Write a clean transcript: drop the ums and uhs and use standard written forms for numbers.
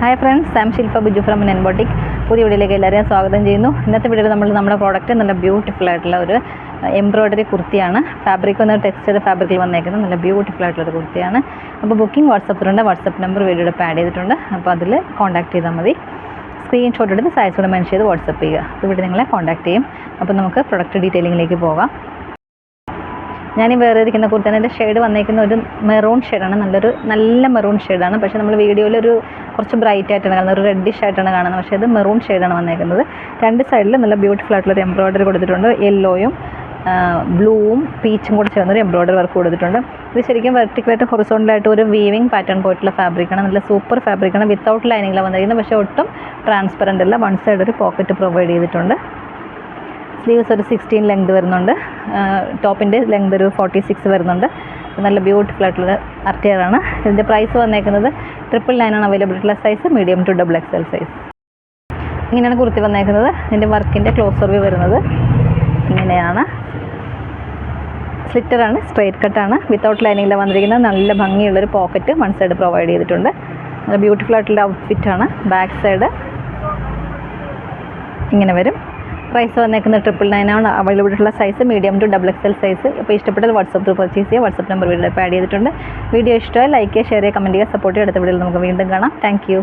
Hi friends, I am Shilpa Biju from എൻബോട്ടിക്. പുതിയ വീഡിയോയിലേക്ക് എല്ലാവരെയും സ്വാഗതം ചെയ്യുന്നു. ഇന്നത്തെ വീഡിയോയിൽ നമ്മുടെ പ്രോഡക്റ്റ് നല്ല ബ്യൂട്ടിഫുൾ ആയിട്ടുള്ള ഒരു എംബ്രോയ്ഡറി കുർത്തിയാണ്. ഫാബ്രിക് വന്ന് ടെക്സ്റ്റൈഡ് ഫാബ്രിക്കിൽ വന്നേക്കുന്നത് നല്ല ബ്യൂട്ടിഫുൾ ആയിട്ടുള്ളൊരു കുർത്തിയാണ്. അപ്പോൾ ബുക്കിംഗ് വാട്സപ്പിലുണ്ട്. വാട്സപ്പ് നമ്പർ വീഡിയോയുടെ ആഡ് ചെയ്തിട്ടുണ്ട്. അപ്പോൾ അതിൽ കോൺടാക്ട് ചെയ്താൽ മതി. സ്ക്രീൻഷോട്ട് എടുത്ത് സൈസ് കൂടെ മെൻഷൻ ചെയ്ത് വാട്സപ്പ് ചെയ്യുക. അപ്പോൾ ഇവിടെ നിങ്ങളെ കോൺടാക്ട് ചെയ്യും. അപ്പോൾ നമുക്ക് പ്രൊഡക്റ്റ് ഡീറ്റെയിലിങ്ങിലേക്ക് പോകാം. ഞാൻ വേറെ ഇരിക്കുന്ന കുർത്തേൻ്റെ ഷെയ്ഡ് വന്നേക്കുന്ന ഒരു മെറൂൺ ഷെയ്ഡാണ്. നല്ല മെറൂൺ ഷെയ്ഡാണ്. പക്ഷേ നമ്മൾ വീഡിയോയിലൊരു കുറച്ച് ബ്രൈറ്റ് ആയിട്ടാണ് കാണുന്നത്, ഒരു റെഡിഷ് ആയിട്ടാണ് കാണുന്നത്. പക്ഷേ ഇത് മെറൂൺ ഷെയ്ഡാണ് വന്നേക്കുന്നത്. രണ്ട് സൈഡിൽ നല്ല ബ്യൂട്ടിഫുൾ ആയിട്ടുള്ളൊരു എംബ്രോയ്ഡറി കൊടുത്തിട്ടുണ്ട്. യെല്ലോയും ബ്ലൂവും പീച്ചും കൂടെ ചേർന്നൊരു എംബ്രോയ്ഡറി വർക്ക് കൊടുത്തിട്ടുണ്ട്. ഇത് ശരിക്കും വെർട്ടിക്കലായിട്ട് ഹൊറിസോണ്ടലായിട്ട് ഒരു വീവിങ് പാറ്റേൺ പോയിട്ടുള്ള ഫാബ്രിക്കാണ്. നല്ല സൂപ്പർ ഫാബ്രിക്കാണ്. വിത്തൗട്ട് ലൈനിങ്ങിലാണ് വന്നിരിക്കുന്നത്. പക്ഷേ ഒട്ടും ട്രാൻസ്പെറൻ്റ് അല്ല. വൺ സൈഡ് ഒരു പോക്കറ്റ് പ്രൊവൈഡ് ചെയ്തിട്ടുണ്ട്. സ്ലീവ്സ് ഒരു 16 ലെങ്ത് വരുന്നുണ്ട്. ടോപ്പിൻ്റെ ലെങ്ത് ഒരു 46 വരുന്നുണ്ട്. നല്ല ബ്യൂട്ടിഫുൾ ആയിട്ടുള്ള അർട്ടിയറാണ്. ഇതിൻ്റെ പ്രൈസ് വന്നേക്കുന്നത് 999 അവൈലബിൾ ആയിട്ടുള്ള size medium to XXL size. ഇങ്ങനെയാണ് കുർത്തി വന്നേക്കുന്നത്. ഇതിൻ്റെ വർക്കിൻ്റെ ക്ലോസർ വ്യൂ വരുന്നത് ഇങ്ങനെയാണ്. സ്ലിറ്ററാണ്, സ്ട്രൈറ്റ് കട്ടാണ്. വിത്തൗട്ട് ലൈനിങ്ങിലാണ് വന്നിരിക്കുന്നത്. നല്ല ഭംഗിയുള്ളൊരു പോക്കറ്റ് വൺ സൈഡ് പ്രൊവൈഡ് ചെയ്തിട്ടുണ്ട്. നല്ല ബ്യൂട്ടിഫുൾ ആയിട്ടുള്ള ഔട്ട്ഫിറ്റാണ്. ബാക്ക് സൈഡ് ഇങ്ങനെ വരും. പ്രൈസ് വന്നേക്കുന്നത് 999 അവൈലബിൾ ആയിട്ടുള്ള size medium to XXL size. അപ്പോൾ ഇഷ്ടപ്പെട്ടാൽ വാട്സപ്പ് ത്രൂ പർച്ചേസ് ചെയ്യുക. വാട്സപ്പ് നമ്പർ വീഡിയോ ആഡ് ചെയ്തിട്ടുണ്ട്. വീഡിയോ ഇഷ്ടമായി ലൈക്ക് ചെയ്യുക, ഷെയർ ചെയ്യുക, കമൻറ്റ് ചെയ്യുക, സപ്പോർട്ട് ചെയ്യുക. അടുത്ത വീഡിയോയിൽ നമുക്ക് വീണ്ടും കാണാം. Thank U.